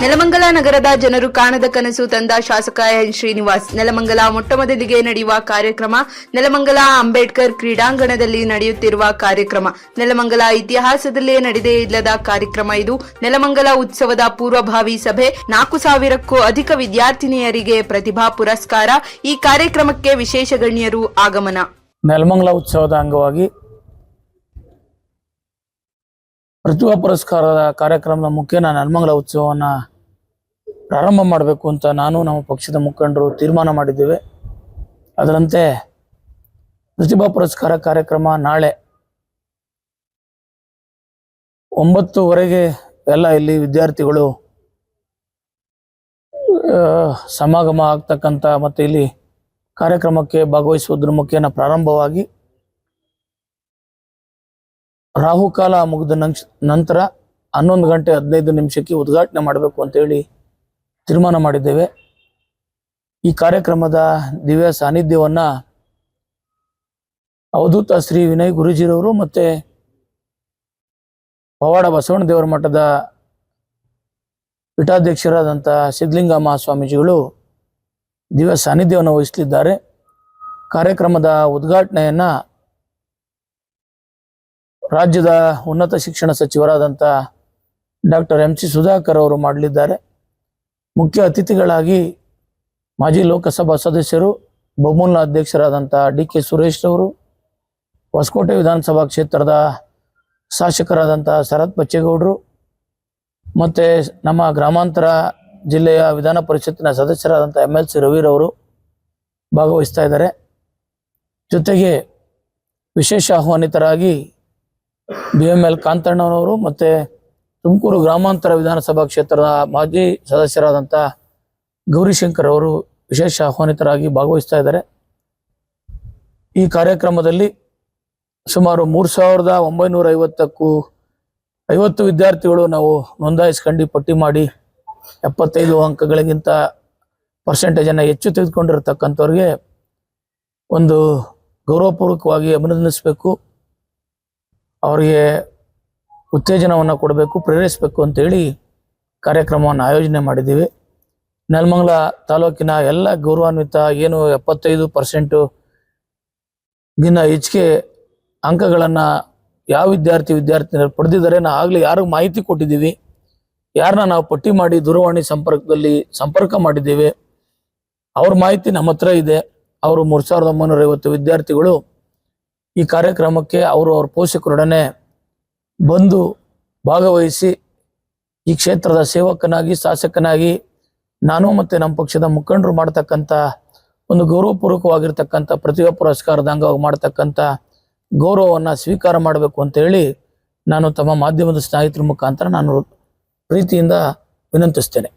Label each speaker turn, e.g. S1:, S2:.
S1: ನೆಲಮಂಗಲ ನಗರದ ಜನರು ಕಾಣದ ಕನಸು ತಂದ ಶಾಸಕ ಎನ್ ಶ್ರೀನಿವಾಸ್. ನೆಲಮಂಗಲ ಮೊಟ್ಟಮೊದಲಿಗೆ ನಡೆಯುವ ಕಾರ್ಯಕ್ರಮ ನೆಲಮಂಗಲ ಅಂಬೇಡ್ಕರ್ ಕ್ರೀಡಾಂಗಣದಲ್ಲಿ ನಡೆಯುತ್ತಿರುವ ಕಾರ್ಯಕ್ರಮ. ನೆಲಮಂಗಲ ಇತಿಹಾಸದಲ್ಲೇ ನಡೆದೇ ಇಲ್ಲದ ಕಾರ್ಯಕ್ರಮ ಇದು. ನೆಲಮಂಗಲ ಉತ್ಸವದ ಪೂರ್ವಭಾವಿ ಸಭೆ, 4,000ಕ್ಕೂ ಅಧಿಕ ವಿದ್ಯಾರ್ಥಿನಿಯರಿಗೆ ಪ್ರತಿಭಾ ಪುರಸ್ಕಾರ. ಈ ಕಾರ್ಯಕ್ರಮಕ್ಕೆ ವಿಶೇಷ ಗಣ್ಯರು ಆಗಮನ.
S2: ನೆಲಮಂಗಲ ಉತ್ಸವದ ಅಂಗವಾಗಿ ಪ್ರತಿಭಾ ಪುರಸ್ಕಾರದ ಕಾರ್ಯಕ್ರಮದ ಮುಖೇನ ನೆಲಮಂಗಲ ಉತ್ಸವವನ್ನು ಪ್ರಾರಂಭ ಮಾಡಬೇಕು ಅಂತ ನಾನು ನಮ್ಮ ಪಕ್ಷದ ಮುಖಂಡರು ತೀರ್ಮಾನ ಮಾಡಿದ್ದೇವೆ. ಅದರಂತೆ ಪ್ರತಿಭಾ ಪುರಸ್ಕಾರ ಕಾರ್ಯಕ್ರಮ ನಾಳೆ 9:00 ಎಲ್ಲ ಇಲ್ಲಿ ವಿದ್ಯಾರ್ಥಿಗಳು ಸಮಾಗಮ ಆಗ್ತಕ್ಕಂಥ ಮತ್ತು ಇಲ್ಲಿ ಕಾರ್ಯಕ್ರಮಕ್ಕೆ ಭಾಗವಹಿಸುವುದರ ಮುಖೇನ ಪ್ರಾರಂಭವಾಗಿ ರಾಹುಕಾಲ ಮುಗಿದ ನಂತರ 11:15 ಉದ್ಘಾಟನೆ ಮಾಡಬೇಕು ಅಂತೇಳಿ ತೀರ್ಮಾನ ಮಾಡಿದ್ದೇವೆ. ಈ ಕಾರ್ಯಕ್ರಮದ ದಿವ್ಯ ಸಾನ್ನಿಧ್ಯವನ್ನು ಅವಧೂತ ಶ್ರೀ ವಿನಯ್ ಗುರೂಜಿರವರು ಮತ್ತು ಪವಾಡ ಬಸವಣ್ಣ ದೇವರ ಮಠದ ಪೀಠಾಧ್ಯಕ್ಷರಾದಂಥ ಸಿದ್ಧಲಿಂಗ ಮಹಾಸ್ವಾಮೀಜಿಗಳು ದಿವ್ಯ ಸಾನ್ನಿಧ್ಯವನ್ನು ವಹಿಸಲಿದ್ದಾರೆ. ಕಾರ್ಯಕ್ರಮದ ಉದ್ಘಾಟನೆಯನ್ನು ರಾಜ್ಯದ ಉನ್ನತ ಶಿಕ್ಷಣ ಸಚಿವರಾದಂಥ ಡಾಕ್ಟರ್ ಎಂ ಸಿ ಸುಧಾಕರ್ ಅವರು ಮಾಡಲಿದ್ದಾರೆ. ಮುಖ್ಯ ಅತಿಥಿಗಳಾಗಿ ಮಾಜಿ ಲೋಕಸಭಾ ಸದಸ್ಯರು, ಬೊಮ್ಮೂಲ್ನ ಅಧ್ಯಕ್ಷರಾದಂಥ ಡಿ.ಕೆ. ಸುರೇಶ್ ಅವರು, ಹೊಸಕೋಟೆ ವಿಧಾನಸಭಾ ಕ್ಷೇತ್ರದ ಶಾಸಕರಾದಂಥ ಶರತ್ ಬಚ್ಚೇಗೌಡರು ಮತ್ತು ನಮ್ಮ ಗ್ರಾಮಾಂತರ ಜಿಲ್ಲೆಯ ವಿಧಾನ ಪರಿಷತ್ತಿನ ಸದಸ್ಯರಾದಂಥ MLC ರವಿರವರು ಭಾಗವಹಿಸ್ತಾ ಇದ್ದಾರೆ. ಜೊತೆಗೆ ವಿಶೇಷ ಆಹ್ವಾನಿತರಾಗಿ BML ಕಾಂತಣ್ಣನವರು ಮತ್ತು ತುಮಕೂರು ಗ್ರಾಮಾಂತರ ವಿಧಾನಸಭಾ ಕ್ಷೇತ್ರದ ಮಾಜಿ ಸದಸ್ಯರಾದಂಥ ಗೌರಿಶಂಕರ್ ಅವರು ವಿಶೇಷ ಆಹ್ವಾನಿತರಾಗಿ ಭಾಗವಹಿಸ್ತಾ ಇದ್ದಾರೆ. ಈ ಕಾರ್ಯಕ್ರಮದಲ್ಲಿ ಸುಮಾರು 3,950ಕ್ಕೂ 50 ವಿದ್ಯಾರ್ಥಿಗಳು ನಾವು ನೋಂದಾಯಿಸ್ಕೊಂಡು ಪಟ್ಟಿ ಮಾಡಿ 75 ಅಂಕಗಳಿಗಿಂತ ಪರ್ಸೆಂಟೇಜನ್ನು ಹೆಚ್ಚು ತೆಗೆದುಕೊಂಡಿರ್ತಕ್ಕಂಥವ್ರಿಗೆ ಒಂದು ಗೌರವಪೂರ್ವಕವಾಗಿ ಅಭಿನಂದಿಸಬೇಕು, ಅವರಿಗೆ ಉತ್ತೇಜನವನ್ನು ಕೊಡಬೇಕು, ಪ್ರೇರಿಸಬೇಕು ಅಂತೇಳಿ ಕಾರ್ಯಕ್ರಮವನ್ನು ಆಯೋಜನೆ ಮಾಡಿದ್ದೀವಿ. ನೆಲಮಂಗಲ ತಾಲೂಕಿನ ಎಲ್ಲ ಗೌರವಾನ್ವಿತ ಏನು 75% ಹೆಚ್ಚಿಗೆ ಅಂಕಗಳನ್ನು ಯಾವ ವಿದ್ಯಾರ್ಥಿನಿಯರು ಪಡೆದಿದ್ದಾರೆ, ನಾವು ಆಗಲೇ ಯಾರಿಗೆ ಮಾಹಿತಿ ಕೊಟ್ಟಿದ್ದೀವಿ, ಯಾರನ್ನ ನಾವು ಪಟ್ಟಿ ಮಾಡಿ ದೂರವಾಣಿ ಸಂಪರ್ಕದಲ್ಲಿ ಸಂಪರ್ಕ ಮಾಡಿದ್ದೇವೆ, ಅವ್ರ ಮಾಹಿತಿ ನಮ್ಮ ಹತ್ರ ಇದೆ. ಅವರು 3,950 ವಿದ್ಯಾರ್ಥಿಗಳು ಈ ಕಾರ್ಯಕ್ರಮಕ್ಕೆ ಅವ್ರ ಪೋಷಕರೊಡನೆ ಬಂದು ಭಾಗವಹಿಸಿ ಈ ಕ್ಷೇತ್ರದ ಸೇವಕನಾಗಿ, ಶಾಸಕನಾಗಿ ನಾನು ಮತ್ತು ನಮ್ಮ ಪಕ್ಷದ ಮುಖಂಡರು ಮಾಡ್ತಕ್ಕಂಥ ಒಂದು ಗೌರವಪೂರ್ವಕವಾಗಿರ್ತಕ್ಕಂಥ ಪ್ರತಿಭಾ ಪುರಸ್ಕಾರದ ಅಂಗವಾಗಿ ಮಾಡ್ತಕ್ಕಂಥ ಗೌರವವನ್ನು ಸ್ವೀಕಾರ ಮಾಡಬೇಕು ಅಂತೇಳಿ ನಾನು ತಮ್ಮ ಮಾಧ್ಯಮದ ಸ್ನೇಹಿತರ ಮುಖಾಂತರ ನಾನು ಪ್ರೀತಿಯಿಂದ ವಿನಂತಿಸ್ತೇನೆ.